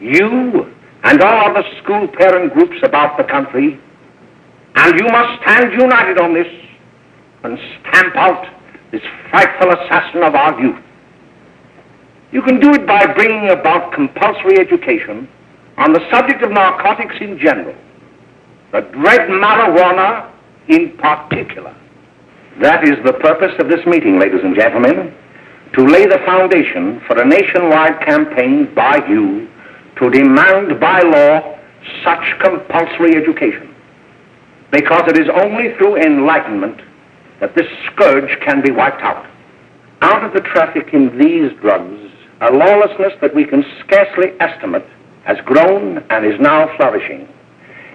you and all other school parent groups about the country, and you must stand united on this and stamp out this frightful assassin of our youth. You can do it by bringing about compulsory education on the subject of narcotics in general, the dread marijuana in particular. That is the purpose of this meeting, ladies and gentlemen, to lay the foundation for a nationwide campaign by you to demand by law such compulsory education, because it is only through enlightenment that this scourge can be wiped out. Out of the traffic in these drugs, a lawlessness that we can scarcely estimate has grown and is now flourishing.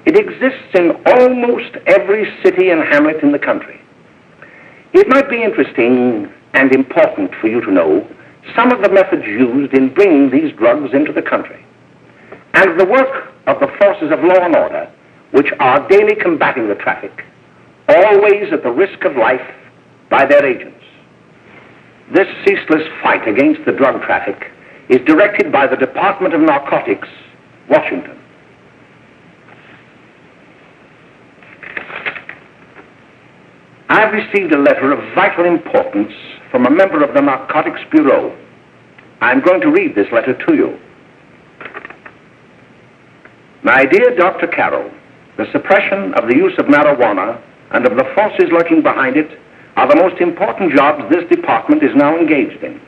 It exists in almost every city and hamlet in the country. It might be interesting and important for you to know some of the methods used in bringing these drugs into the country, and the work of the forces of law and order, which are daily combating the traffic, always at the risk of life by their agents. This ceaseless fight against the drug traffic is directed by the Department of Narcotics, Washington. I've received a letter of vital importance from a member of the Narcotics Bureau. I'm going to read this letter to you. My dear Dr. Carroll, the suppression of the use of marijuana and of the forces lurking behind it are the most important jobs this department is now engaged in.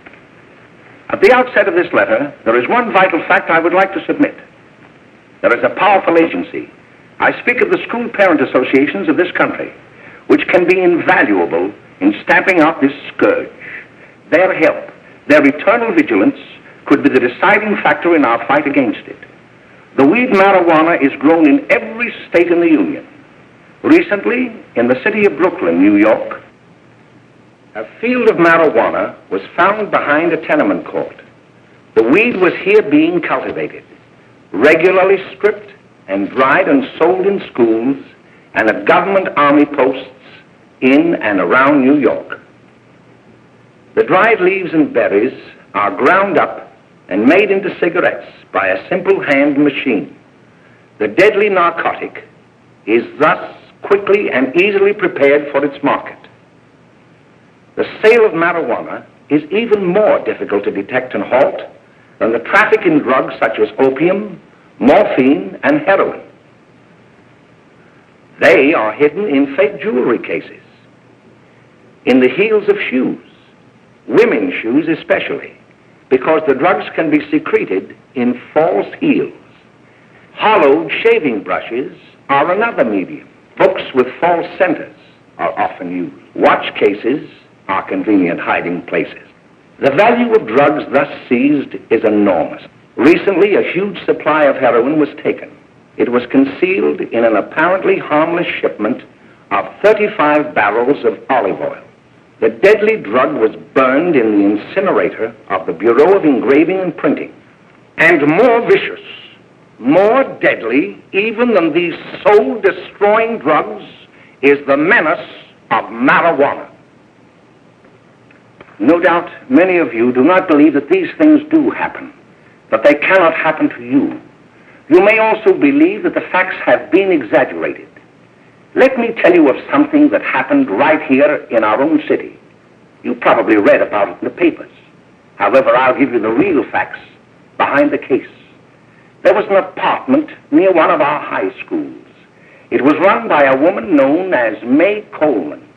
At the outset of this letter, there is one vital fact I would like to submit. There is a powerful agency. I speak of the school parent associations of this country, which can be invaluable in stamping out this scourge. Their help, their eternal vigilance, could be the deciding factor in our fight against it. The weed marijuana is grown in every state in the Union. Recently, in the city of Brooklyn, New York, a field of marijuana was found behind a tenement court. The weed was here being cultivated, regularly stripped and dried and sold in schools and at government army posts in and around New York. The dried leaves and berries are ground up and made into cigarettes by a simple hand machine. The deadly narcotic is thus quickly and easily prepared for its market. The sale of marijuana is even more difficult to detect and halt than the traffic in drugs such as opium, morphine, and heroin. They are hidden in fake jewelry cases, in the heels of shoes, women's shoes especially, because the drugs can be secreted in false heels. Hollowed shaving brushes are another medium. Books with false centers are often used. Watch cases are convenient hiding places. The value of drugs thus seized is enormous. Recently, a huge supply of heroin was taken. It was concealed in an apparently harmless shipment of 35 barrels of olive oil. The deadly drug was burned in the incinerator of the Bureau of Engraving and Printing. And more vicious, more deadly even than these soul-destroying drugs is the menace of marijuana. No doubt many of you do not believe that these things do happen, that they cannot happen to you. You may also believe that the facts have been exaggerated. Let me tell you of something that happened right here in our own city. You probably read about it in the papers. However, I'll give you the real facts behind the case. There was an apartment near one of our high schools. It was run by a woman known as May Coleman.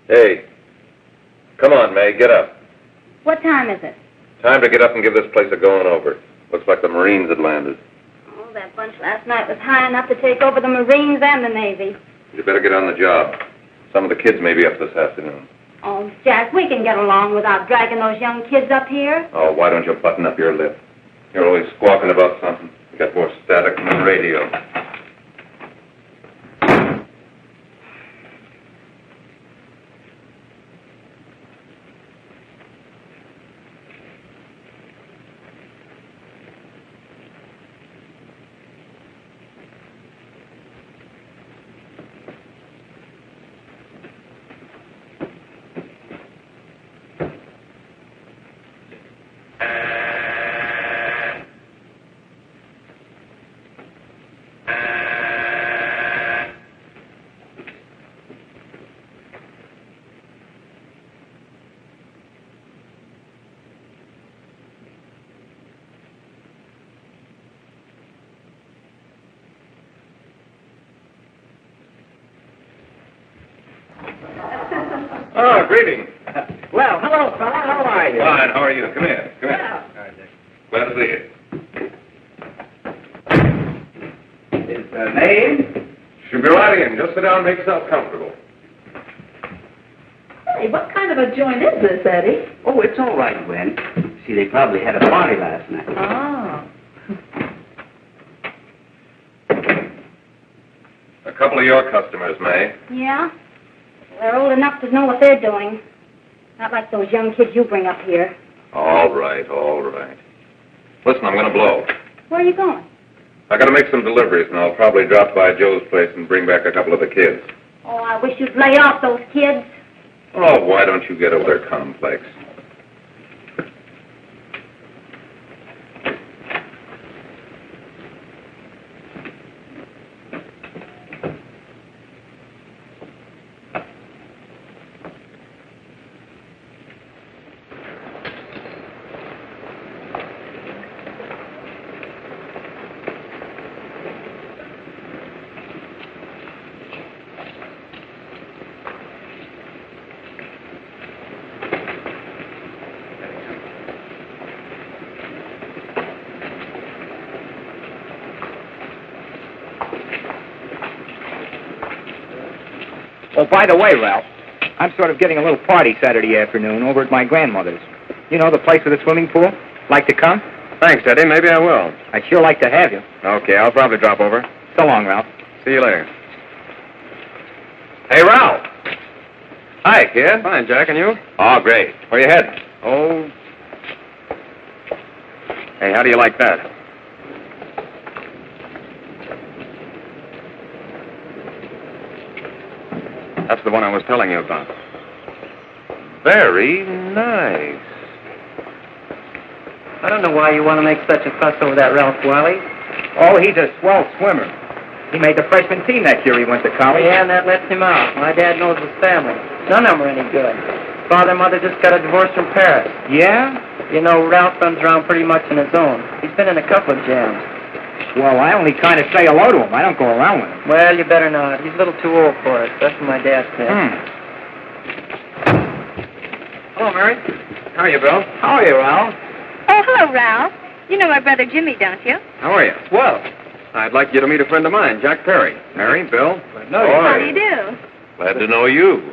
Hey, come on, May, get up. What time is it? Time to get up and give this place a going over. Looks like the Marines had landed. Oh, that bunch last night was high enough to take over the Marines and the Navy. You better get on the job. Some of the kids may be up this afternoon. Oh, Jack, we can get along without dragging those young kids up here. Oh, why don't you button up your lip? You're always squawking about something. You got more static than the radio. Oh, greetings. Well, hello, fella. How are you? Fine, how are you? Come here. Come here. Well, Glad to see you. is the name? Should be right in. Just sit down and make yourself comfortable. Hey, what kind of a joint is this, Eddie? Oh, it's all right, Gwen. See, they probably had a party last night. Oh. A couple of your customers, May. Yeah? They're old enough to know what they're doing. Not like those young kids you bring up here. All right, all right. Listen, I'm going to blow. Where are you going? I got to make some deliveries, and I'll probably drop by Joe's place and bring back a couple of the kids. Oh, I wish you'd lay off those kids. Oh, why don't you get over their complex? Oh, by the way, Ralph, I'm sort of getting a little party Saturday afternoon over at my grandmother's. You know, the place with the swimming pool? Like to come? Thanks, Eddie. Maybe I will. I'd sure like to have you. Okay, I'll probably drop over. So long, Ralph. See you later. Hey, Ralph. Hi, kid. Fine, Jack, and you? Oh, great. Where you heading? Oh. Hey, how do you like that? That's the one I was telling you about. Very nice. I don't know why you want to make such a fuss over that Ralph Wiley. Oh, he's a swell swimmer. He made the freshman team that year he went to college. Yeah, and that lets him out. My dad knows his family. None of them are any good. Father and mother just got a divorce from Paris. Yeah? You know, Ralph runs around pretty much on his own. He's been in a couple of jams. Well, I only kind of say hello to him. I don't go around with him. Well, you better not. He's a little too old for it. That's what my dad said. Hello, Mary. How are you, Bill? How are you, Ralph? Oh, hello, Ralph. You know my brother Jimmy, don't you? How are you? Well, I'd like you to meet a friend of mine, Jack Perry. Mary, Bill. How do you do? Glad to know you.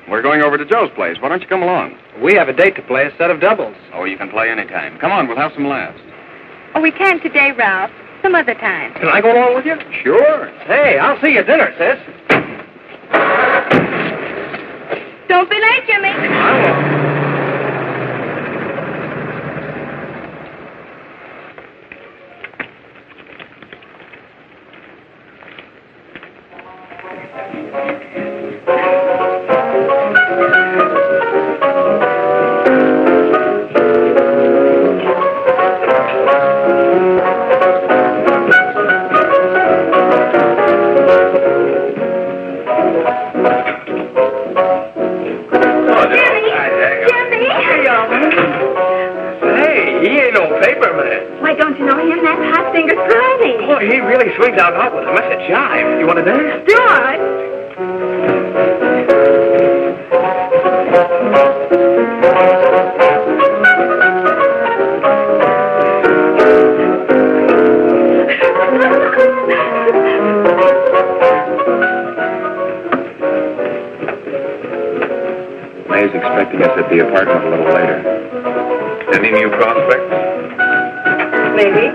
We're going over to Joe's place. Why don't you come along? We have a date to play, a set of doubles. Oh, you can play anytime. Come on, we'll have some laughs. Oh, we can't today, Ralph. Some other time. Can I go along with you? Sure. Hey, I'll see you at dinner, sis. Don't be late, Jimmy. I won't. He really swings out hot with a mess of jive. You want to dance? George! May's expecting us at the apartment a little later. Any new prospects? Maybe.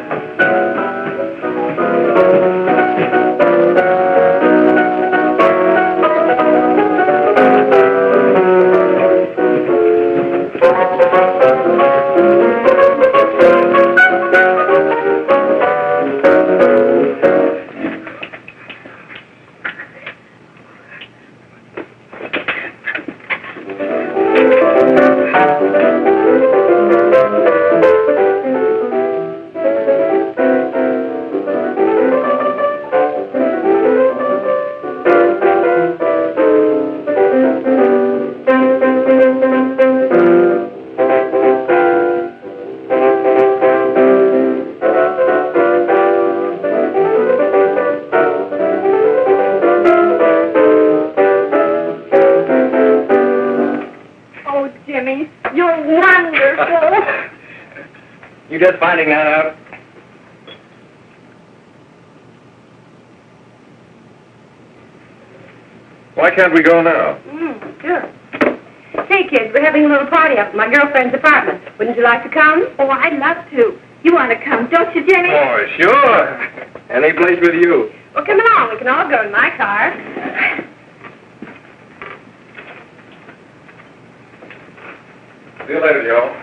Jimmy. You're wonderful. You just finding that out? Why can't we go now? Sure. Say, kids, we're having a little party up at my girlfriend's apartment. Wouldn't you like to come? Oh, I'd love to. You want to come, don't you, Jimmy? Oh, sure. Any place with you. Well, come along. We can all go in my car. See you later, Joe.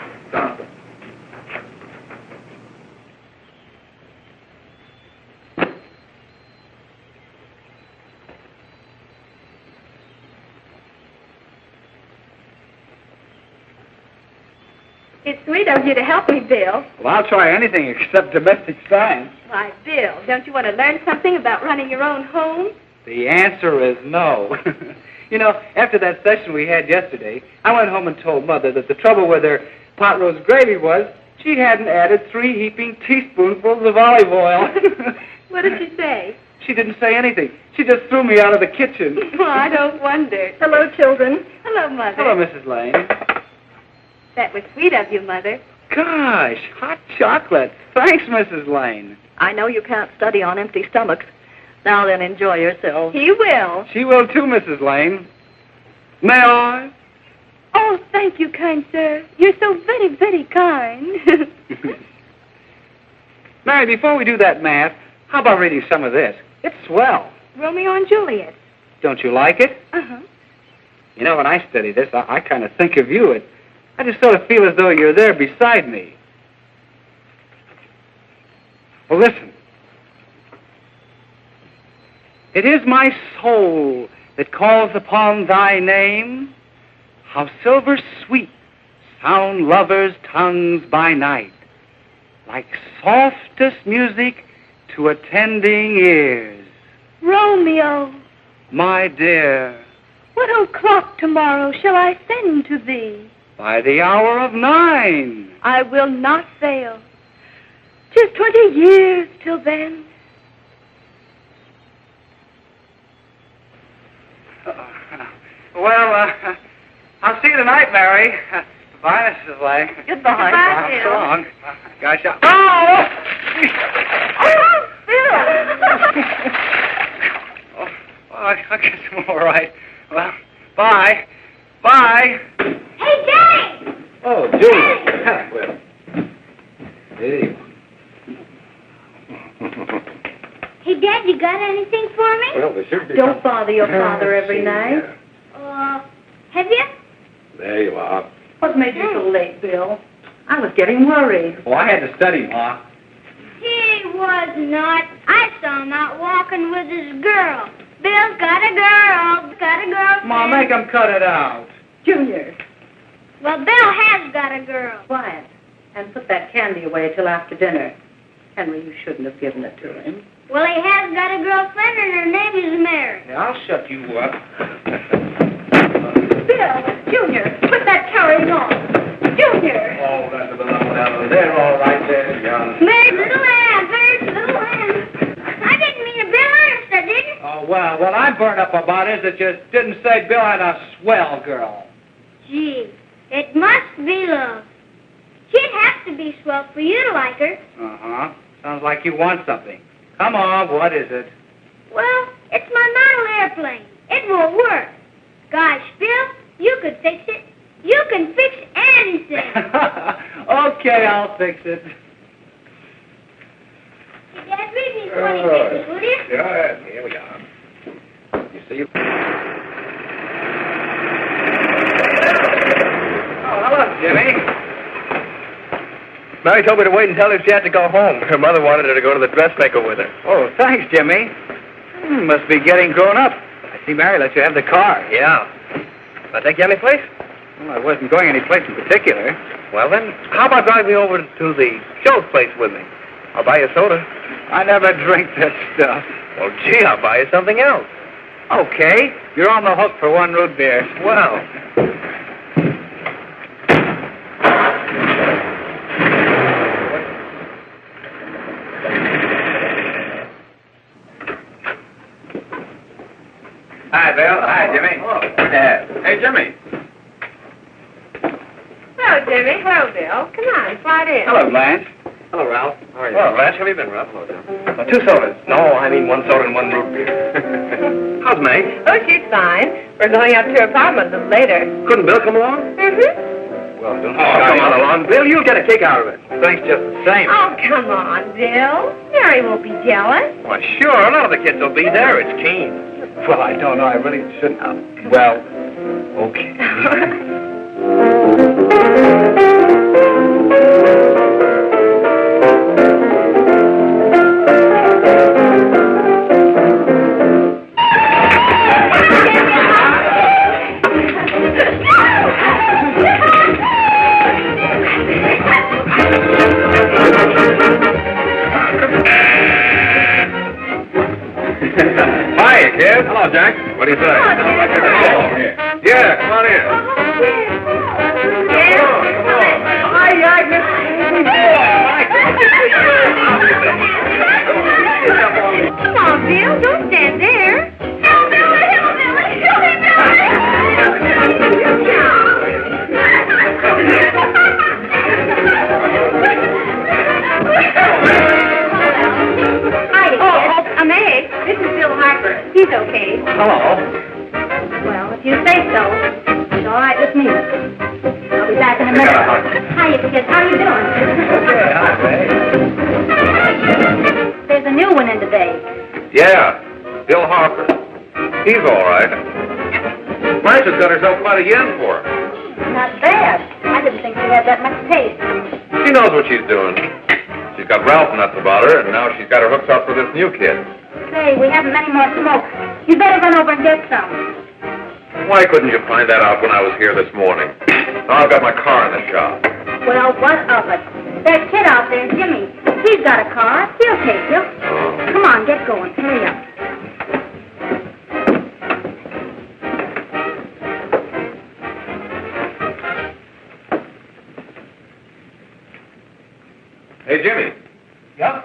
It's sweet of you to help me, Bill. Well, I'll try anything except domestic science. Why, Bill, don't you want to learn something about running your own home? The answer is no. You know, after that session we had yesterday, I went home and told Mother that the trouble with her pot roast gravy was she hadn't added 3 heaping teaspoonfuls of olive oil. What did she say? She didn't say anything. She just threw me out of the kitchen. Well, I don't wonder. Hello, children. Hello, Mother. Hello, Mrs. Lane. That was sweet of you, Mother. Gosh, hot chocolate. Thanks, Mrs. Lane. I know you can't study on empty stomachs. Now then, enjoy yourself. He will. She will too, Mrs. Lane. May I? Oh, thank you, kind sir. You're so very, very kind. Mary, before we do that math, how about reading some of this? It's swell. Romeo and Juliet. Don't you like it? Uh-huh. You know, when I study this, I kind of think of you. I just sort of feel as though you're there beside me. Well, listen. It is my soul that calls upon thy name. How silver sweet sound lovers' tongues by night, like softest music to attending ears. Romeo, My dear, what o'clock tomorrow shall I send to thee? by the hour of 9. I will not fail. 'Tis 20 years till then. Well, I'll see you tonight, Mary. Goodbye, Mrs. Lane. Goodbye. Goodbye, Bill. So long. Gosh, oh! Oh, Bill! Oh, I guess I'm all right. Well, bye. Bye. Hey, Daddy! Oh, Julie. Well, hey. Hey, Dad, you got anything for me? Well, there should be. Don't bother your father every night. Have you? There you are. What made you so late, Bill? I was getting worried. Oh, I had to study, Ma. He was not. I saw him out walking with his girl. Bill's got a girl. Got a girlfriend. Ma, make him cut it out. Junior, Well, Bill has got a girl. quiet. And put that candy away till after dinner. Henry, you shouldn't have given it to him. Well, he has got a girlfriend, and her name is Mary. Yeah, I'll shut you up. Bill, Junior, quit that carrying on. Junior! Oh, that's a little down there, all right there, young. Mary's little Ann. Mary's little Ann. I didn't mean to Bill Ernest, I didn't. Oh, well, what I'm burned up about is that you didn't say Bill had a swell girl. Gee, it must be love. She'd have to be swell for you to like her. Uh-huh. Sounds like you want something. Come on, what is it? Well, it's my model airplane. It won't work. Gosh, Bill, you could fix it. You can fix anything. Okay, I'll fix it. Hey, Dad, read me 20 pages, will you? Yeah, here we are. You see? Oh, hello, Jimmy. Mary told me to wait and tell her she had to go home. Her mother wanted her to go to the dressmaker with her. Oh, thanks, Jimmy. Must be getting grown up. I see Mary let you have the car. Yeah. I'll take you any place? Well, I wasn't going any place in particular. Well, then, how about driving me over to the show's place with me? I'll buy you a soda. I never drink that stuff. Well, gee, I'll buy you something else. Okay, you're on the hook for 1 root beer. Well. Hi, Bill. Hi, Jimmy. Hey, Jimmy. Jimmy. Hello, Bill. Come on, slide in. Hello, Blanche. Hello, Ralph. How are you? Well, Blanche, how have you been, Ralph? Hello, Jim. 2 sodas. No, I mean 1 soda and 1 root beer. How's May? Oh, she's fine. We're going up to her apartment a little later. Couldn't Bill come along? Mm-hmm. Well, don't come on along. Bill, you'll get a kick out of it. Thanks just the same. Oh, come on, Bill. Mary won't be jealous. Well, sure. None of the kids will be there. It's keen. Well, I don't know. I really shouldn't. Well, okay. Hi, kid. Hello, Jack. What do you say? Yeah, come on in. Come on, Bill. Don't stand there. I'm Meg. This is Bill Harper. He's okay. Hello. Well, if you say so, it's all right with me. I'll be back in a minute. Hiya, kids. How you doing? Okay, hi, May. There's a new one in today. Yeah, Bill Harper. He's all right. Blanche has got herself quite a yen for him. Not bad. I didn't think she had that much taste. She knows what she's doing. She's got Ralph nuts about her, and now she's got her hooks up for this new kid. Say, we haven't many more smoke. You better run over and get some. Why couldn't you find that out when I was here this morning? Now I've got my car in the shop. Well, what of it? That kid out there, Jimmy, he's got a car. He'll take you. Come on, get going. Hurry up. Hey, Jimmy. Yeah?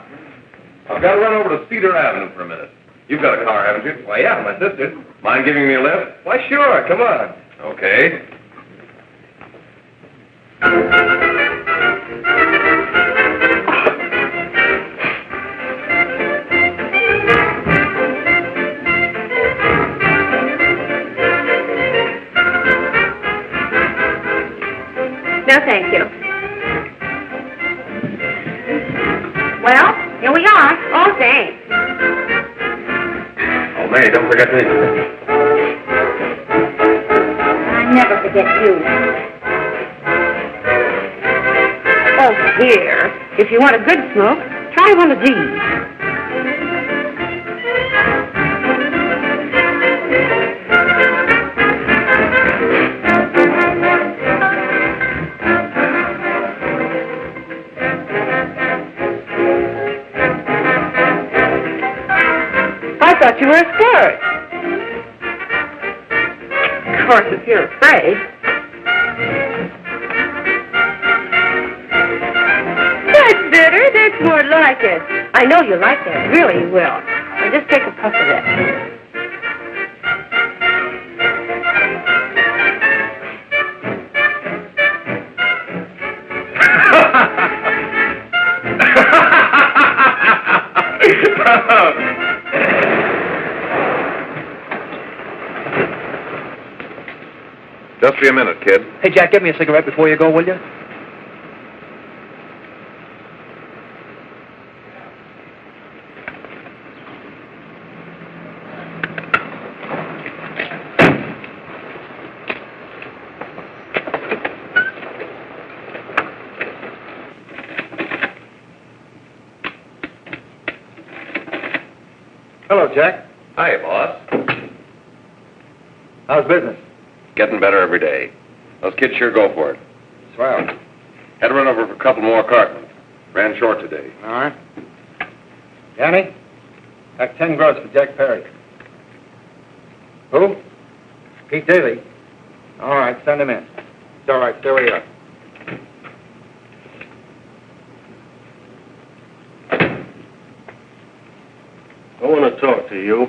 I've got to run over to Cedar Avenue for a minute. You've got a car, haven't you? Why, yeah, my sister. Mind giving me a lift? Why, sure. Come on. Okay. No, thank you. Well, here we are. Oh, thanks. Oh, May, don't forget me. I never forget you. Oh, here. If you want a good smoke, try one of these. I thought you were a skirt. Of course, if you're afraid. That's better. That's more like it. I know you like that. Really, you will. Now just take a puff of that. Just be a minute, kid. Hey, Jack, give me a cigarette before you go, will you? Hello, Jack. Hi, boss. How's business? Getting better every day. Those kids sure go for it. Swell. Had to run over for a couple more cartons. Ran short today. All right. Danny, that's 10 gross for Jack Perry. Who? Pete Daly. All right, send him in. It's all right, stay where you are. I want to talk to you.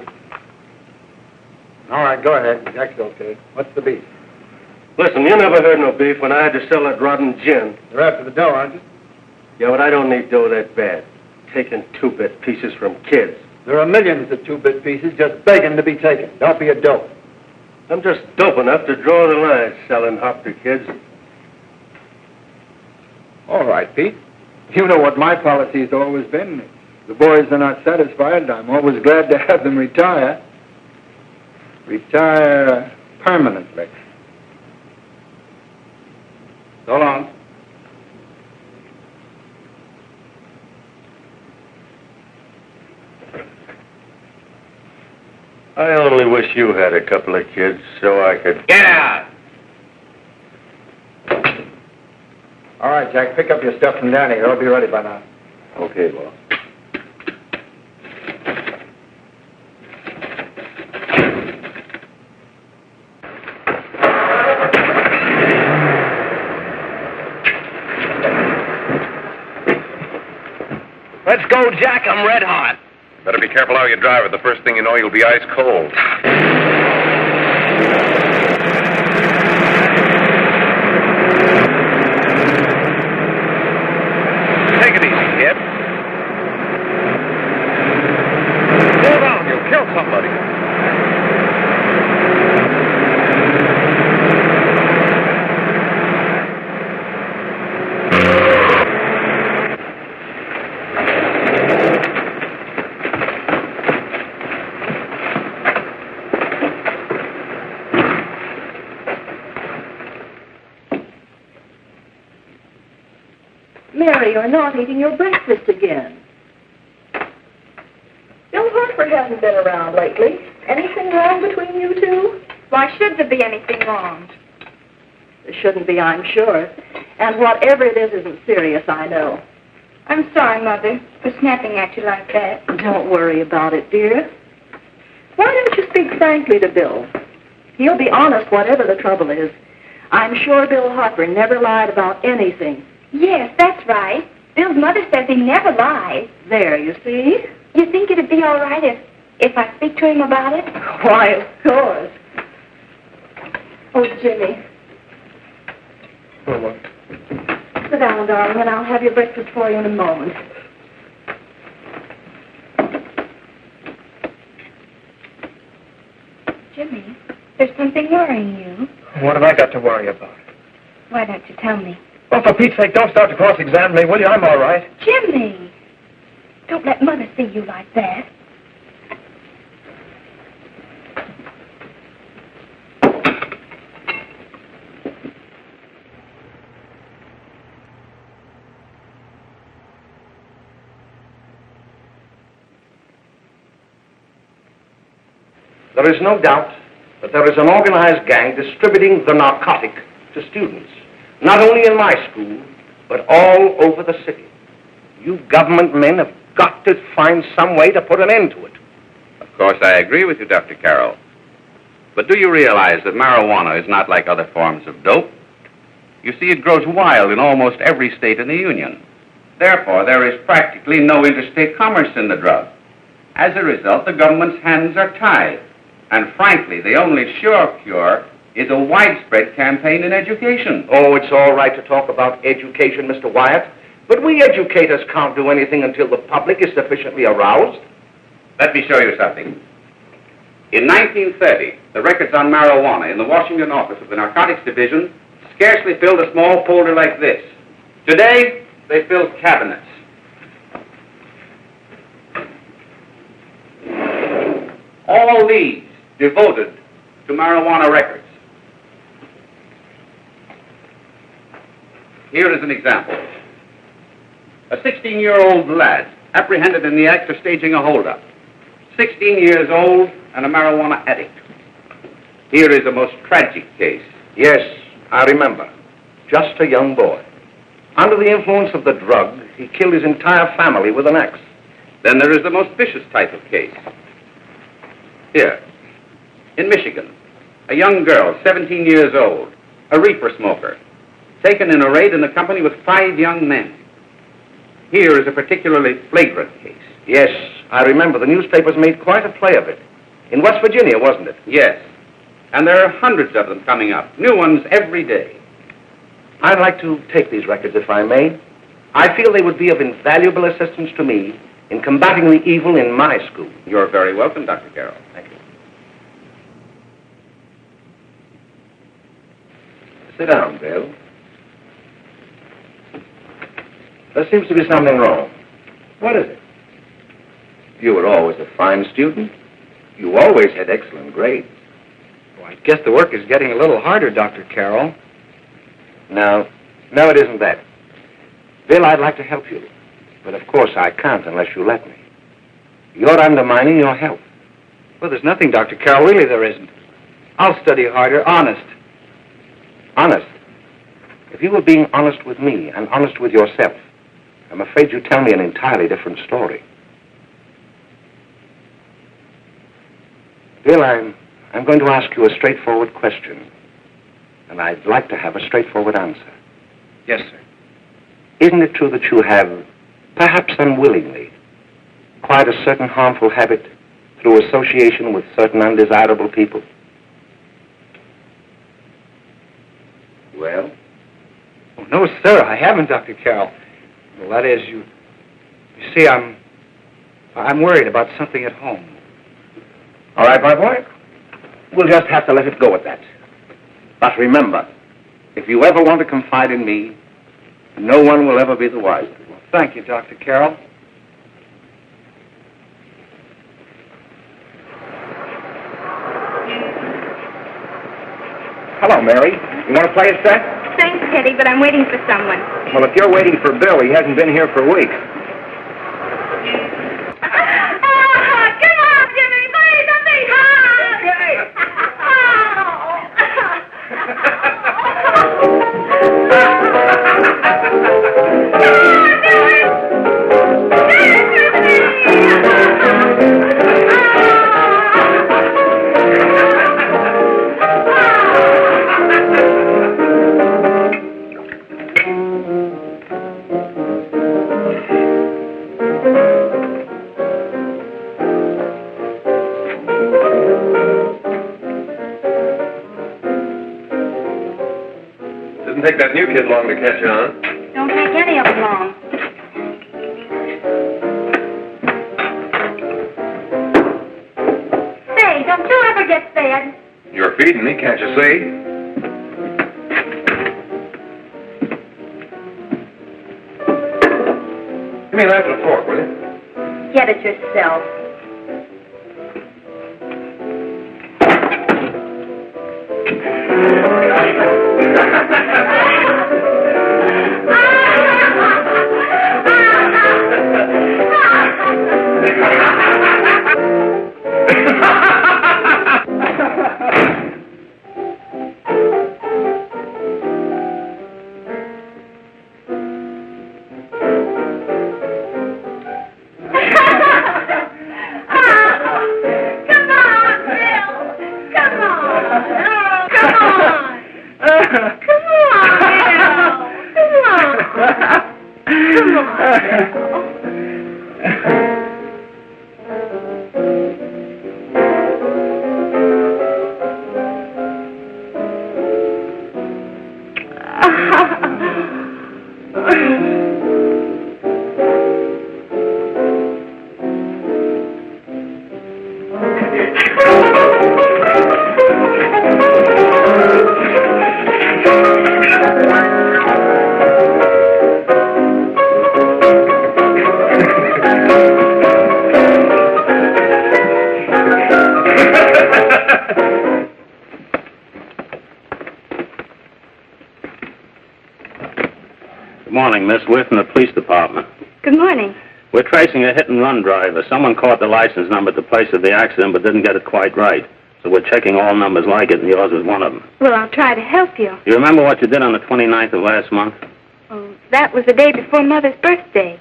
All right, go ahead. Jack's okay. What's the beef? Listen, you never heard no beef when I had to sell that rotten gin. You're after the dough, aren't you? Yeah, but I don't need dough that bad. Taking 2-bit pieces from kids. There are millions of 2-bit pieces just begging to be taken. Don't be a dope. I'm just dope enough to draw the line selling hop to kids. All right, Pete. You know what my policy's always been. If the boys are not satisfied, I'm always glad to have them retire. Retire permanently. So long. I only wish you had a couple of kids so I could... Get out! All right, Jack, pick up your stuff from down here. I'll be ready by now. Okay, boss. Let's go, Jack. I'm red hot. Better be careful how you drive it. The first thing you know, you'll be ice cold. Take it easy, kid. Slow down. You'll kill somebody. Mary, you're not eating your breakfast again. Bill Harper hasn't been around lately. Anything wrong between you two? Why should there be anything wrong? There shouldn't be, I'm sure. And whatever it is isn't serious, I know. I'm sorry, Mother, for snapping at you like that. Don't worry about it, dear. Why don't you speak frankly to Bill? He'll be honest whatever the trouble is. I'm sure Bill Harper never lied about anything. Yes, that's right. Bill's mother says he never lies. There, you see? You think it'd be all right if I speak to him about it? Why, of course. Oh, Jimmy. Oh, what? Sit down, darling, and I'll have your breakfast for you in a moment. Jimmy, there's something worrying you. What have I got to worry about? Why don't you tell me? Well, for Pete's sake, don't start to cross-examine me, will you? I'm all right. Jimmy! Don't let Mother see you like that. There is no doubt that there is an organized gang distributing the narcotic to students, not only in my school, but all over the city. You government men have got to find some way to put an end to it. Of course, I agree with you, Dr. Carroll. But do you realize that marijuana is not like other forms of dope? You see, it grows wild in almost every state in the Union. Therefore, there is practically no interstate commerce in the drug. As a result, the government's hands are tied. And frankly, the only sure cure is a widespread campaign in education. Oh, it's all right to talk about education, Mr. Wyatt, but we educators can't do anything until the public is sufficiently aroused. Let me show you something. In 1930, the records on marijuana in the Washington office of the Narcotics Division scarcely filled a small folder like this. Today, they fill cabinets. All these devoted to marijuana records. Here is an example. A 16-year-old lad apprehended in the act of staging a holdup. 16 years old and a marijuana addict. Here is a most tragic case. Yes, I remember. Just a young boy. Under the influence of the drug, he killed his entire family with an axe. Then there is the most vicious type of case. Here, in Michigan, a young girl, 17 years old, a reefer smoker, taken in a raid in the company with 5 young men. Here is a particularly flagrant case. Yes, I remember. The newspapers made quite a play of it. In West Virginia, wasn't it? Yes. And there are hundreds of them coming up, new ones every day. I'd like to take these records, if I may. I feel they would be of invaluable assistance to me in combating the evil in my school. You're very welcome, Dr. Carroll. Thank you. Sit down, Bill. There seems to be something wrong. What is it? You were always a fine student. You always had excellent grades. Well, I guess the work is getting a little harder, Dr. Carroll. No, it isn't that. Bill, I'd like to help you. But of course I can't unless you let me. You're undermining your health. Well, there's nothing, Dr. Carroll. Really, there isn't. I'll study harder, honest. Honest? If you were being honest with me and honest with yourself, I'm afraid you'd tell me an entirely different story. Bill, I'm going to ask you a straightforward question. And I'd like to have a straightforward answer. Yes, sir. Isn't it true that you have, perhaps unwillingly, acquired a certain harmful habit through association with certain undesirable people? Well? Oh, no, sir, I haven't, Dr. Carroll. Well, that is, you see, I'm worried about something at home. All right, my boy. We'll just have to let it go at that. But remember, if you ever want to confide in me, no one will ever be the wiser. Well, thank you, Dr. Carroll. Hello, Mary. You want to play a set? Thanks, Teddy, but I'm waiting for someone. Well, if you're waiting for Bill, he hasn't been here for weeks. Come on, Jimmy, play something hard. Didn't take that new kid long to catch on. Don't take any of them long. Say, don't you ever get fed? You're feeding me, can't you see? Give me a knife and a fork, will you? Get it yourself. Miss. We're from the police department. Good morning. We're tracing a hit-and-run driver. Someone caught the license number at the place of the accident but didn't get it quite right. So we're checking all numbers like it, and yours was one of them. Well, I'll try to help you. You remember what you did on the 29th of last month? Oh, that was the day before Mother's birthday.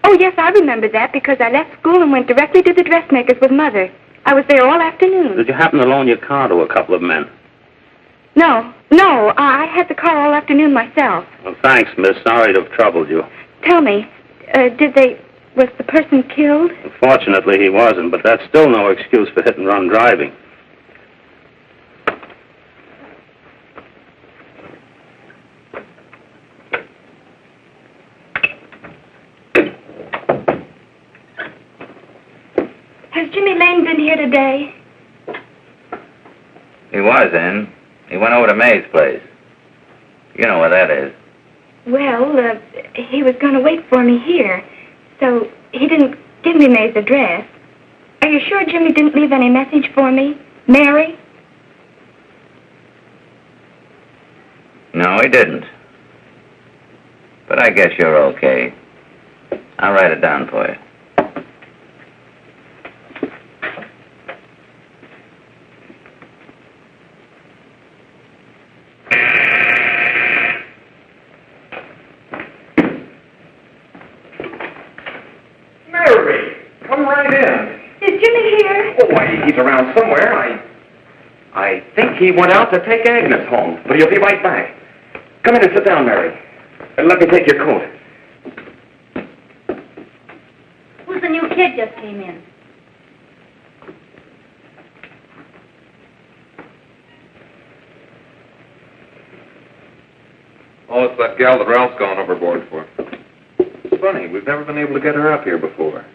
Oh, yes, I remember that because I left school and went directly to the dressmaker's with Mother. I was there all afternoon. Did you happen to loan your car to a couple of men? No, I had the car all afternoon myself. Well, thanks, miss. Sorry to have troubled you. Tell me, was the person killed? Unfortunately, he wasn't, but that's still no excuse for hit-and-run driving. Has Jimmy Lane been here today? He was in. He went over to May's place. You know where that is. Well, he was going to wait for me here, so he didn't give me May's address. Are you sure Jimmy didn't leave any message for me? Mary? No, he didn't. But I guess you're okay. I'll write it down for you. Mary, come right in. Is Jimmy here? Oh, why, he's around somewhere. I think he went out to take Agnes home, but he'll be right back. Come in and sit down, Mary. And let me take your coat. Who's the new kid just came in? Oh, it's that gal that Ralph's gone overboard for. It's funny, we've never been able to get her up here before.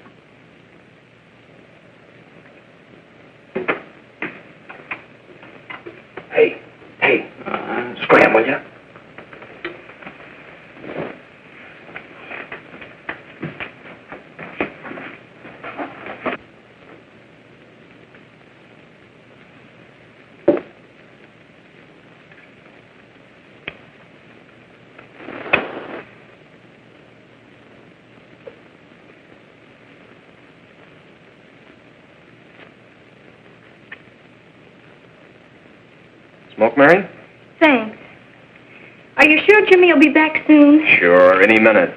Hey, scram, will you? Smoke, Mary? Thanks. Are you sure Jimmy will be back soon? Sure, any minute.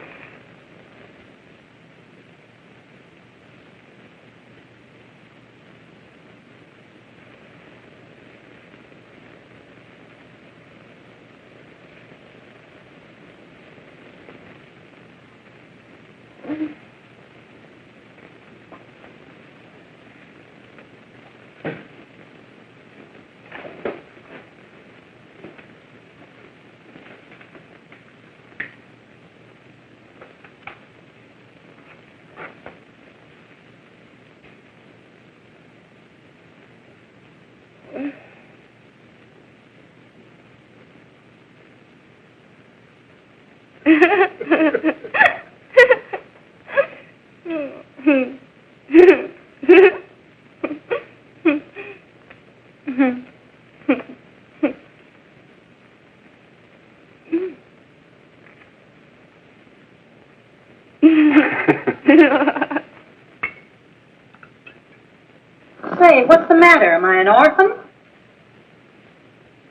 Say, what's the matter? Am I an orphan?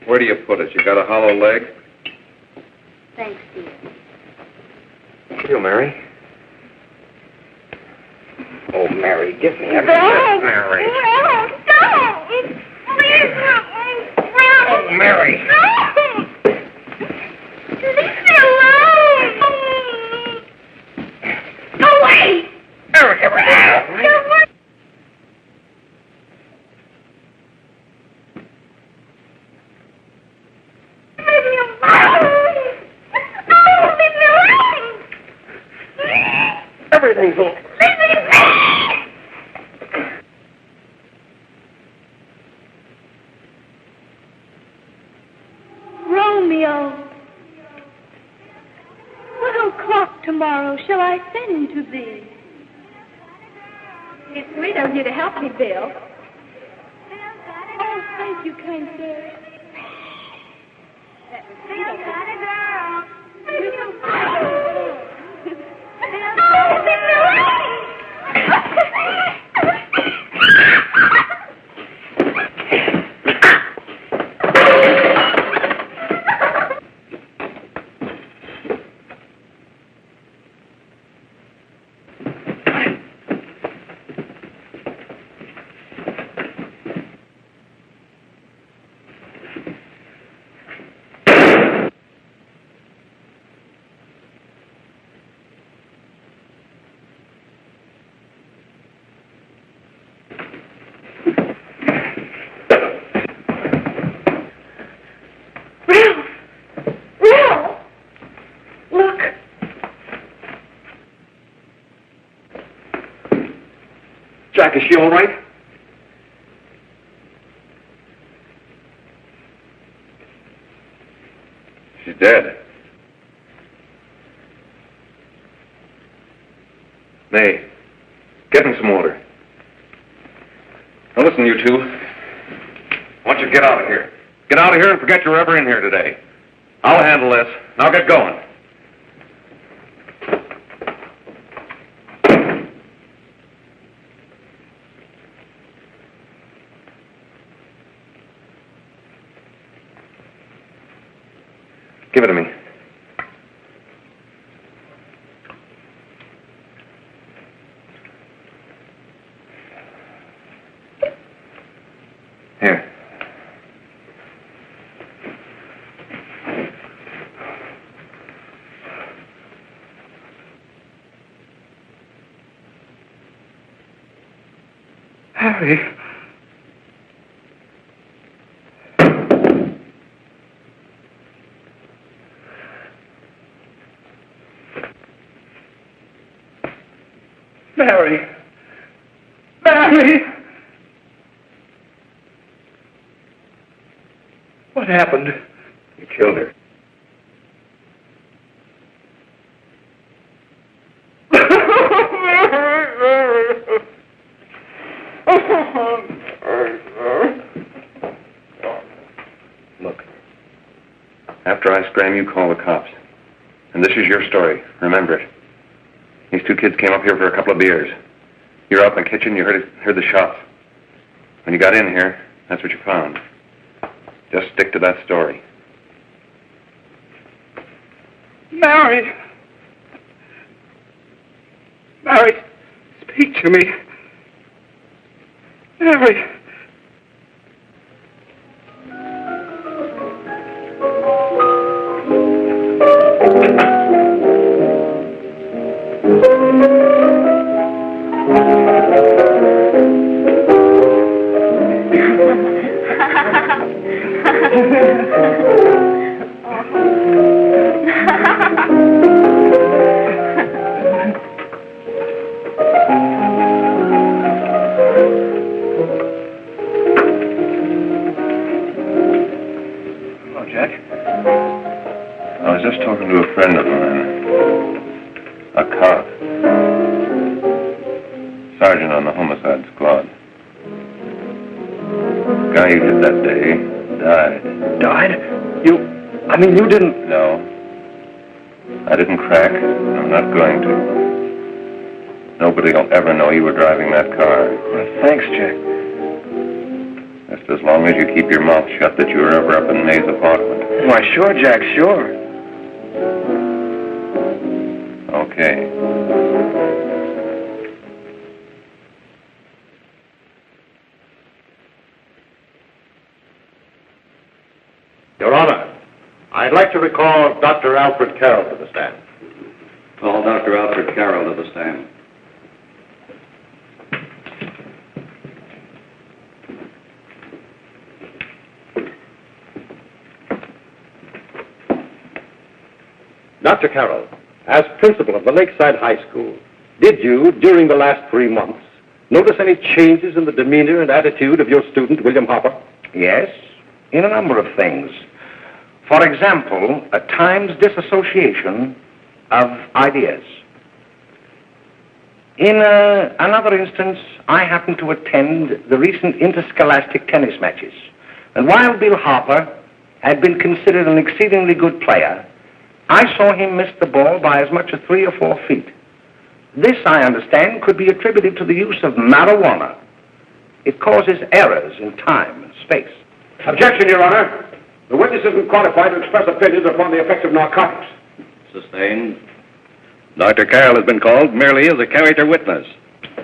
Where do you put it? You got a hollow leg? Thanks, dear. You, Mary. Oh, Mary, give me a Don't. Mary. No, don't. Please, no. Oh, Mary. No. Leave me alone. Go away. Mary, get out of me. Go away. Leave me alone. No, leave me alone. Everything's all... Leave me alone. Romeo, 12:00 tomorrow shall I send to thee? It's sweet of you to help me, Bill. Oh, thank you, kind sir. Bill's got a girl. Oh, leave me alone. Jack, is she all right? She's dead. May, get him some water. Now listen, you two. I want you to get out of here. Get out of here and forget you're ever in here today. I'll handle this. Now get going. Give it to me. Here. Harry. Mary. Mary! What happened? You killed her. Look, after I scram, you call the cops. And this is your story. Remember it. These two kids came up here for a couple of beers. You were out in the kitchen, you heard the shots. When you got in here, that's what you found. Just stick to that story. Mary! Mary, speak to me. Mary! You didn't? No. I didn't crack. I'm not going to. Nobody will ever know you were driving that car. Well, thanks, Jack. Just as long as you keep your mouth shut that you were ever up in May's apartment. Why, sure, Jack, sure. Okay. Your Honor, I'd like to recall Dr. Alfred Carroll to the stand. Call Dr. Alfred Carroll to the stand. Dr. Carroll, as principal of the Lakeside High School, did you, during the last 3 months, notice any changes in the demeanor and attitude of your student, William Hopper? Yes, in a number of things. For example, at times disassociation of ideas. In another instance, I happened to attend the recent interscholastic tennis matches. And while Bill Harper had been considered an exceedingly good player, I saw him miss the ball by as much as 3 or 4 feet. This, I understand, could be attributed to the use of marijuana. It causes errors in time and space. Objection, Your Honor. The witness isn't qualified to express opinions upon the effects of narcotics. Sustained. Dr. Carroll has been called merely as a character witness.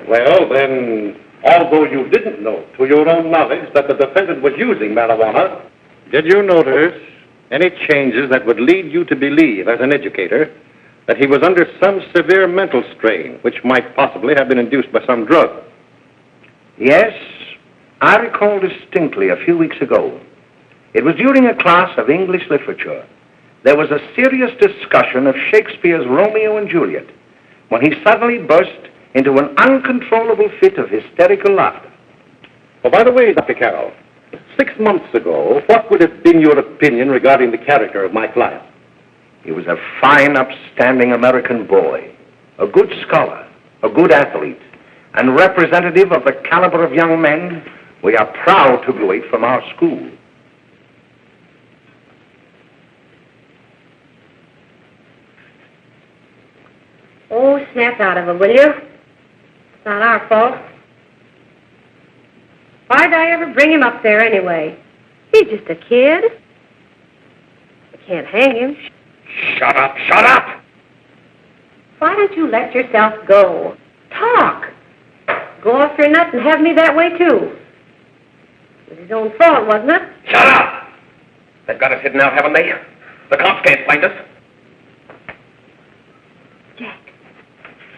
Well, then, although you didn't know to your own knowledge that the defendant was using marijuana, did you notice any changes that would lead you to believe, as an educator, that he was under some severe mental strain, which might possibly have been induced by some drug? Yes, I recall distinctly a few weeks ago. It was during a class of English literature. There was a serious discussion of Shakespeare's Romeo and Juliet, when he suddenly burst into an uncontrollable fit of hysterical laughter. Oh, by the way, Dr. Carroll, 6 months ago, what would have been your opinion regarding the character of my client? He was a fine, upstanding American boy, a good scholar, a good athlete, and representative of the caliber of young men we are proud to graduate from our school. Oh, snap out of it, will you? It's not our fault. Why'd I ever bring him up there anyway? He's just a kid. I can't hang him. Shut up, shut up! Why don't you let yourself go? Talk. Go off your nut and have me that way, too. It was his own fault, wasn't it? Shut up! They've got us hidden now, haven't they? The cops can't find us.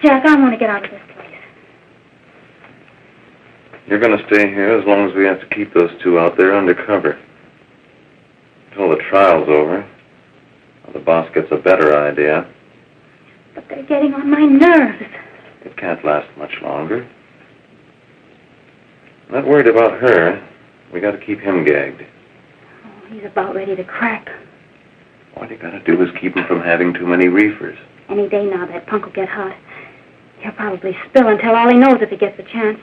Jack, I want to get out of this place. You're going to stay here as long as we have to keep those two out there undercover. Until the trial's over. Or the boss gets a better idea. But they're getting on my nerves. It can't last much longer. I'm not worried about her. We got to keep him gagged. Oh, he's about ready to crack. All you got to do is keep him from having too many reefers. Any day now, that punk will get hot. He'll probably spill and tell all he knows if he gets the chance.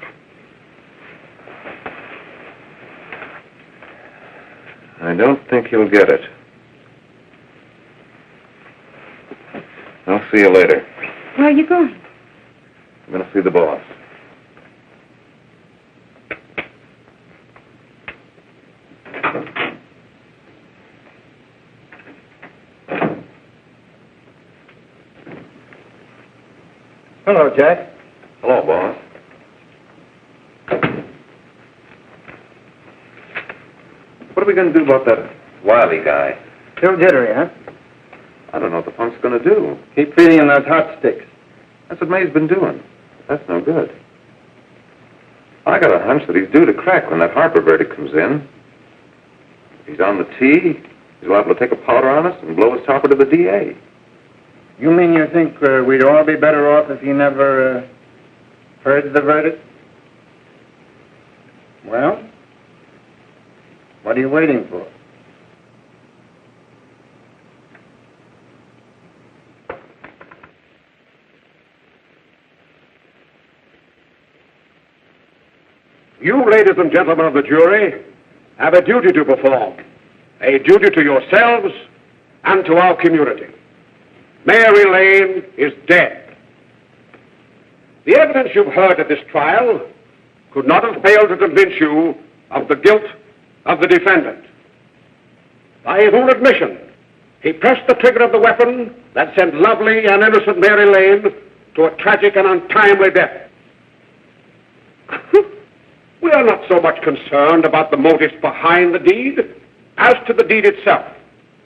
I don't think he'll get it. I'll see you later. Where are you going? I'm going to see the boss. Hello, Jack. Hello, boss. What are we going to do about that Wiley guy? Still jittery, huh? I don't know what the punk's going to do. Keep feeding him those hot sticks. That's what May's been doing. That's no good. I got a hunch that he's due to crack when that Harper verdict comes in. If he's on the tee, he's liable to take a powder on us and blow his topper to the DA. You mean you think we'd all be better off if he never heard the verdict? Well, what are you waiting for? You, ladies and gentlemen of the jury, have a duty to perform. A duty to yourselves and to our community. Mary Lane is dead. The evidence you've heard at this trial could not have failed to convince you of the guilt of the defendant. By his own admission, he pressed the trigger of the weapon that sent lovely and innocent Mary Lane to a tragic and untimely death. We are not so much concerned about the motives behind the deed as to the deed itself.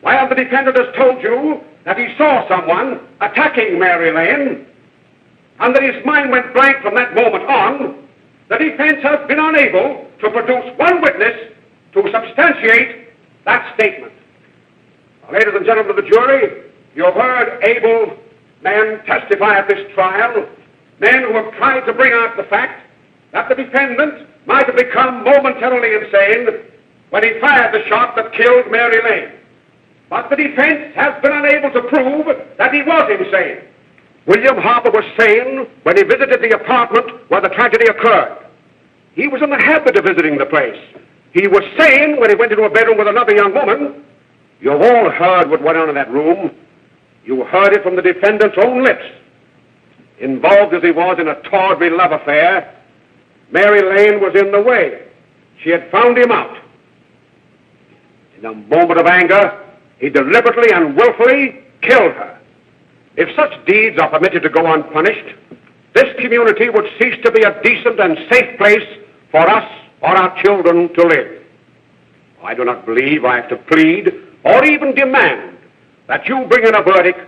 While the defendant has told you that he saw someone attacking Mary Lane and that his mind went blank from that moment on, the defense has been unable to produce one witness to substantiate that statement. Now, ladies and gentlemen of the jury, you have heard able men testify at this trial, men who have tried to bring out the fact that the defendant might have become momentarily insane when he fired the shot that killed Mary Lane. But the defense has been unable to prove that he was insane. William Harper was sane when he visited the apartment where the tragedy occurred. He was in the habit of visiting the place. He was sane when he went into a bedroom with another young woman. You've all heard what went on in that room. You heard it from the defendant's own lips. Involved as he was in a tawdry love affair, Mary Lane was in the way. She had found him out. In a moment of anger, he deliberately and willfully killed her. If such deeds are permitted to go unpunished, this community would cease to be a decent and safe place for us or our children to live. I do not believe I have to plead or even demand that you bring in a verdict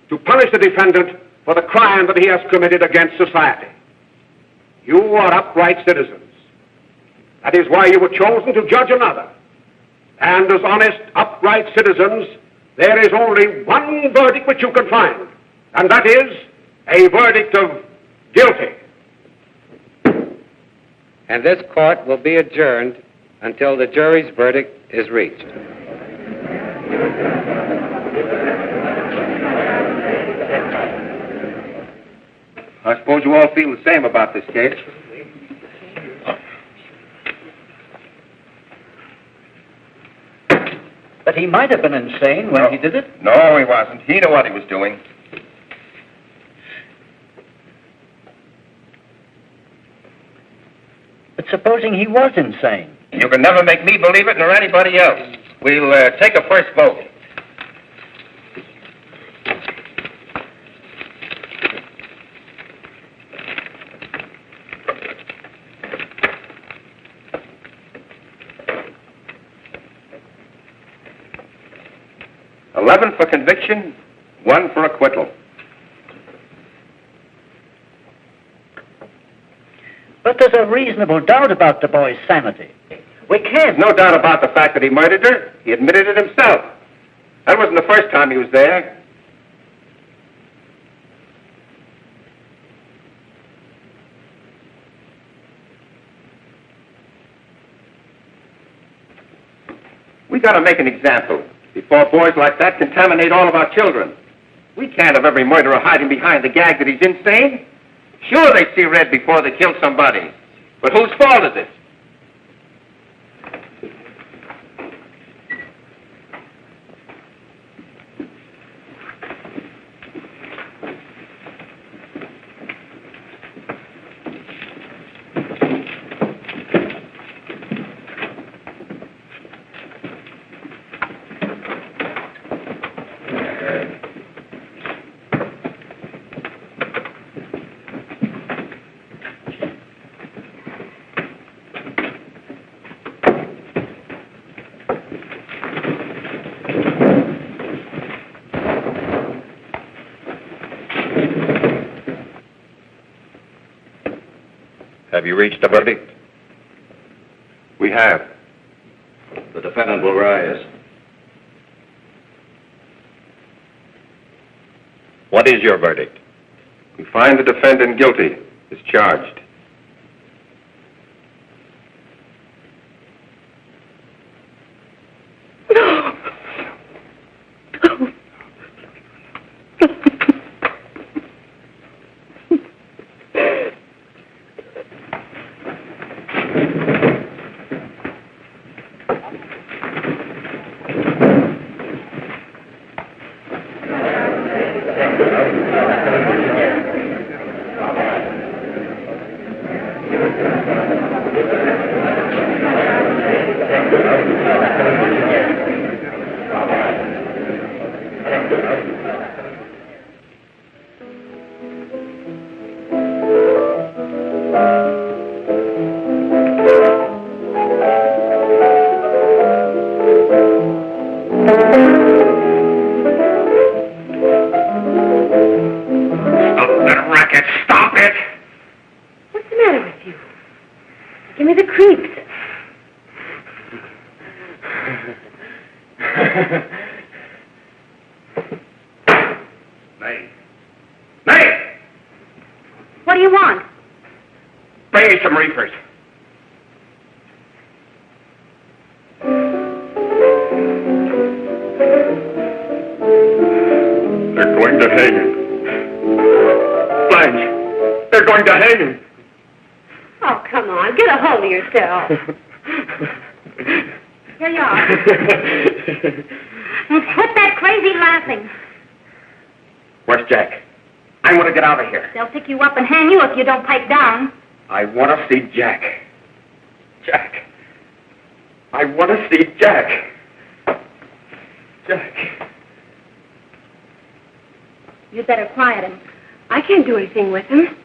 to punish the defendant for the crime that he has committed against society. You are upright citizens. That is why you were chosen to judge another. And as honest, upright citizens, there is only one verdict which you can find, and that is a verdict of guilty. and this court will be adjourned until the jury's verdict is reached. I suppose you all feel the same about this case. But he might have been insane when he did it. No, he wasn't. He knew what he was doing. But supposing he was insane? You can never make me believe it nor anybody else. We'll take a first vote. $11 for conviction, $1 for acquittal. But there's a reasonable doubt about the boy's sanity. We can't. No doubt about the fact that he murdered her. He admitted it himself. That wasn't the first time he was there. We got to make an example before boys like that contaminate all of our children. We can't have every murderer hiding behind the gag that he's insane. Sure, they see red before they kill somebody. But whose fault is it? Have you reached a verdict? We have. The defendant will rise. What is your verdict? We find the defendant guilty as charged. What do you want? Bring me some reefers. They're going to hang him. Blanche, they're going to hang him. Oh, come on. Get a hold of yourself. Here you are. Quit that crazy laughing. Where's Jack? I want to get out of here. They'll pick you up and hang you if you don't pipe down. I want to see Jack. Jack. I want to see Jack. Jack. You'd better quiet him. I can't do anything with him.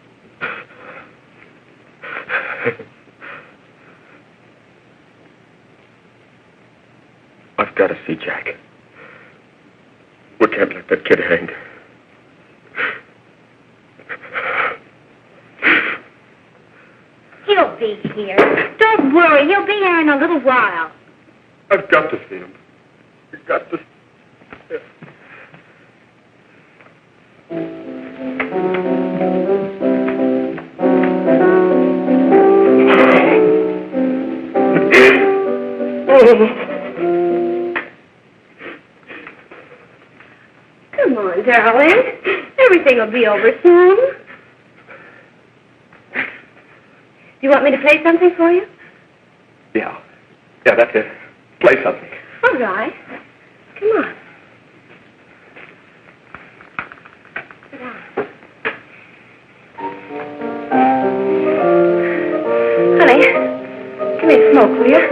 I've got to see Jack. We can't let that kid hang. He'll be here. Don't worry. He'll be here in a little while. I've got to see him. I've got to. on, darling. Everything will be over soon. Do you want me to play something for you? Yeah, that's it. Play something. All right. Come on. Sit down. Honey, give me a smoke, will you?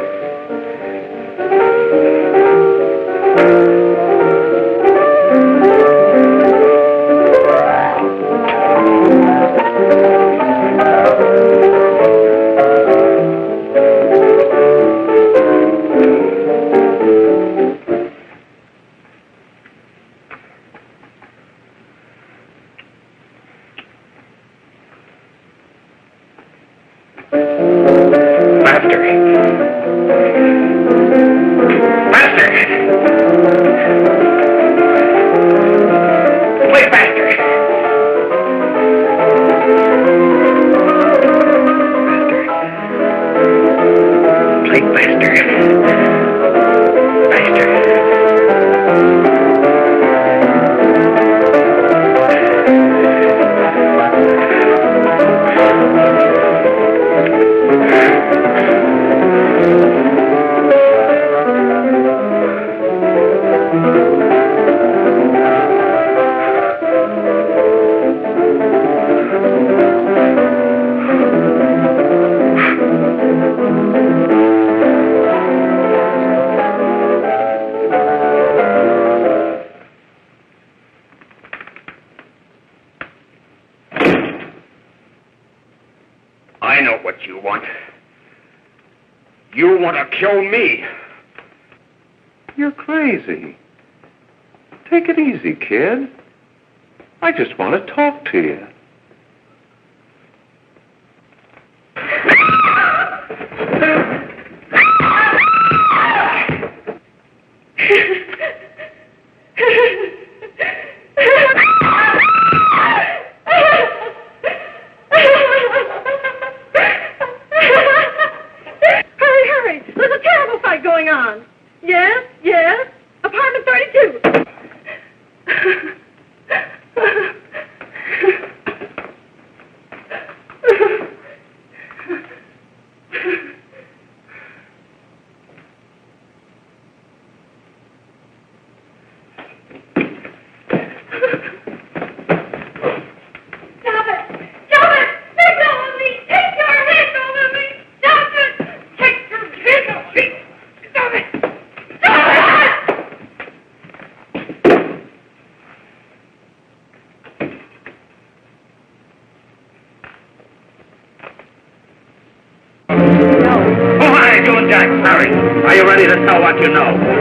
Kill me. You're crazy. Take it easy, kid. I just want to talk to you. Are you ready to tell what you know?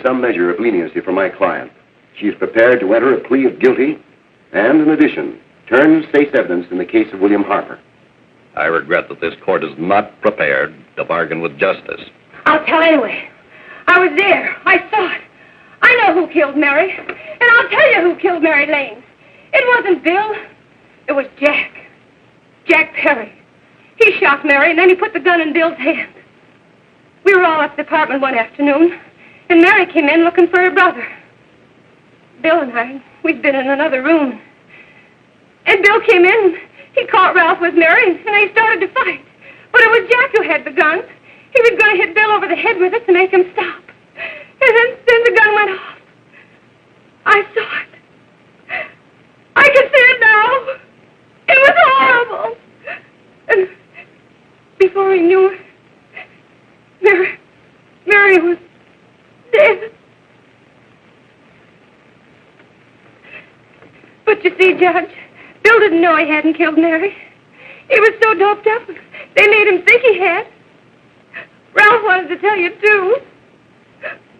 Some measure of leniency for my client. She is prepared to enter a plea of guilty and, in addition, turn state's evidence in the case of William Harper. I regret that this court is not prepared to bargain with justice. I'll tell anyway. I was there. I saw it. I know who killed Mary. And I'll tell you who killed Mary Lane. It wasn't Bill. It was Jack. Jack Perry. He shot Mary, and then he put the gun in Bill's hand. We were all at the apartment one afternoon, and Mary came in looking for her brother. Bill and I, we'd been in another room. And Bill came in, he caught Ralph with Mary, and they started to fight. the head with it to make him stop. And then the gun went off. I saw it. I can see it now. It was horrible. And before he knew it, Mary was dead. But you see, Judge, Bill didn't know he hadn't killed Mary. He was so doped up, they made him think he had. Ralph wanted to tell you, too.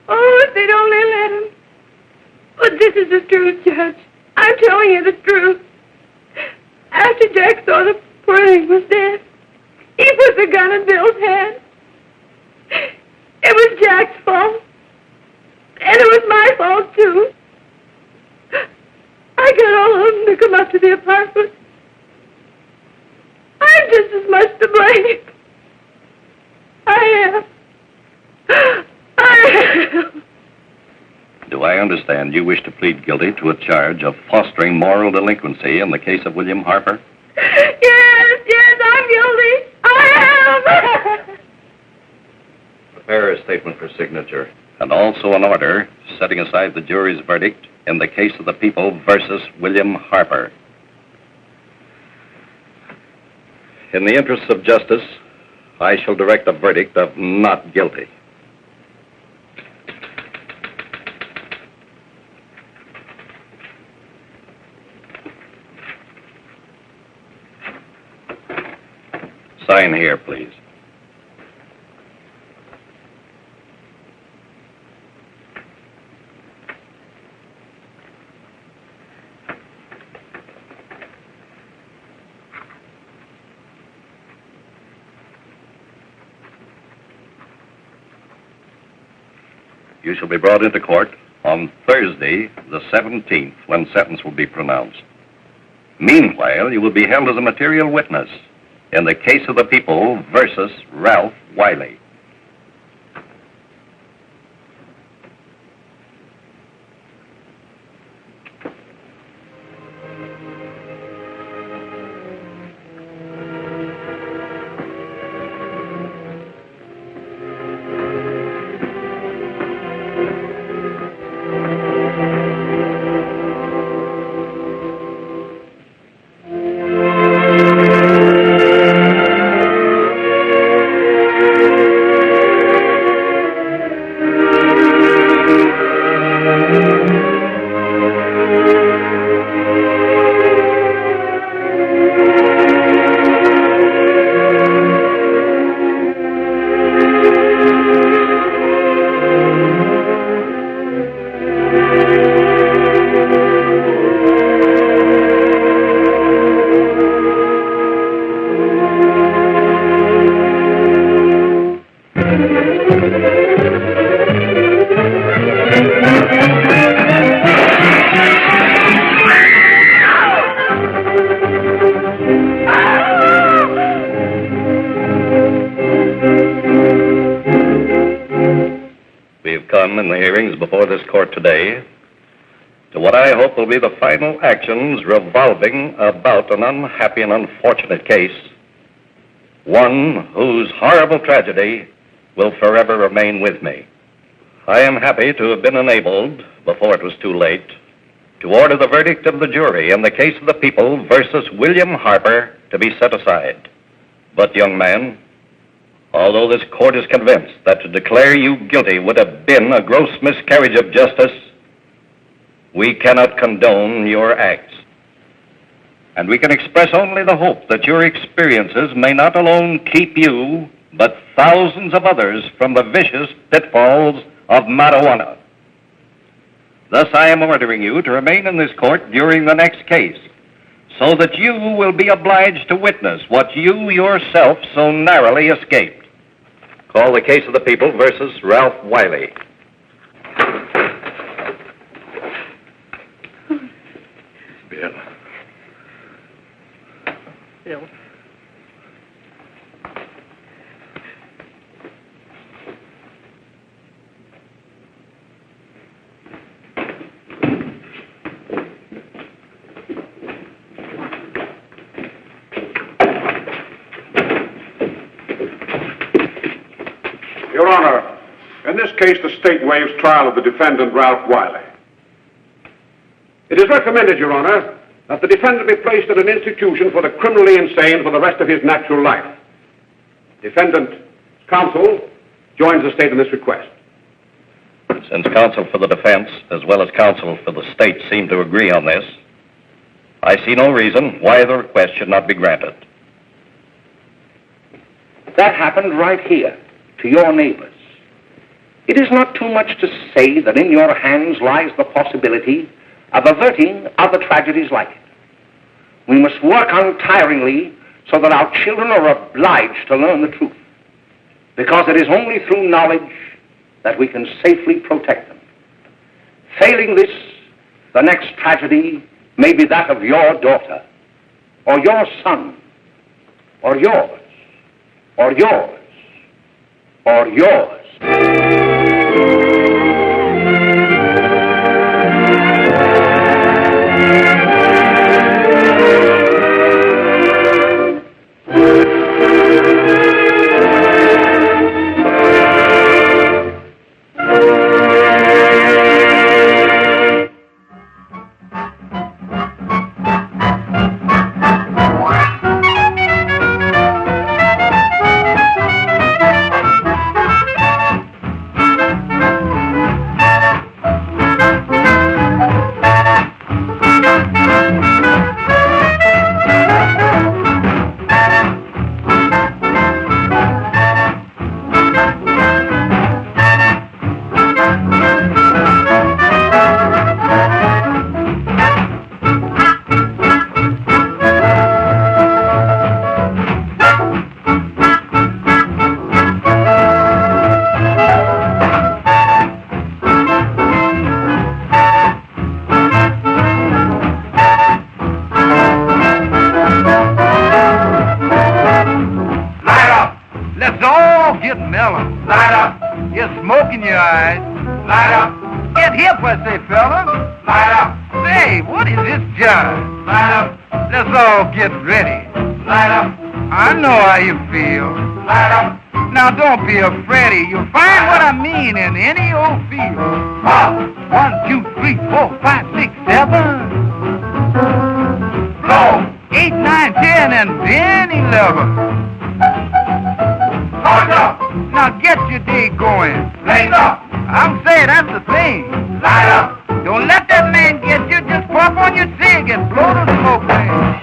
Oh, if they'd only let him. But this is the truth, Judge. I'm telling you the truth. After Jack saw the poor thing was dead, he put the gun in Bill's head. It was Jack's fault. And it was my fault, too. I got all of them to come up to the apartment. I'm just as much to blame. I am. Do I understand you wish to plead guilty to a charge of fostering moral delinquency in the case of William Harper? Yes, I'm guilty. I am. Prepare a statement for signature. And also an order setting aside the jury's verdict in the case of the people versus William Harper. In the interests of justice, I shall direct a verdict of not guilty. Sign here, please. You shall be brought into court on Thursday, the 17th, when sentence will be pronounced. Meanwhile, you will be held as a material witness in the case of the people versus Ralph Wiley. In the hearings before this court today to what I hope will be the final actions revolving about an unhappy and unfortunate case, one whose horrible tragedy will forever remain with me. I am happy to have been enabled, before it was too late, to order the verdict of the jury in the case of the people versus William Harper to be set aside. But, young man, although this court is convinced that to declare you guilty would have been a gross miscarriage of justice, we cannot condone your acts. And we can express only the hope that your experiences may not alone keep you, but thousands of others from the vicious pitfalls of marijuana. Thus, I am ordering you to remain in this court during the next case, so that you will be obliged to witness what you yourself so narrowly escaped. Call the case of the people versus Ralph Wiley. Bill. Bill. Your Honor, in this case, the state waives trial of the defendant, Ralph Wiley. It is recommended, Your Honor, that the defendant be placed in an institution for the criminally insane for the rest of his natural life. Defendant's counsel joins the state in this request. Since counsel for the defense, as well as counsel for the state, seem to agree on this, I see no reason why the request should not be granted. That happened right here, to your neighbors. It is not too much to say that in your hands lies the possibility of averting other tragedies like it. We must work untiringly so that our children are obliged to learn the truth, because it is only through knowledge that we can safely protect them. Failing this, the next tragedy may be that of your daughter, or your son, or yours, or yours, or yours. Don't be afraid. You'll find what I mean in any old field. 1, 2, 3, 4, 5, 6, 7. Go. 8, 9, 10, and then 11. Now get your day going. Blaze up. I'm saying that's the thing. Light up. Don't let that man get you. Just puff on your cig and blow the smoke, man.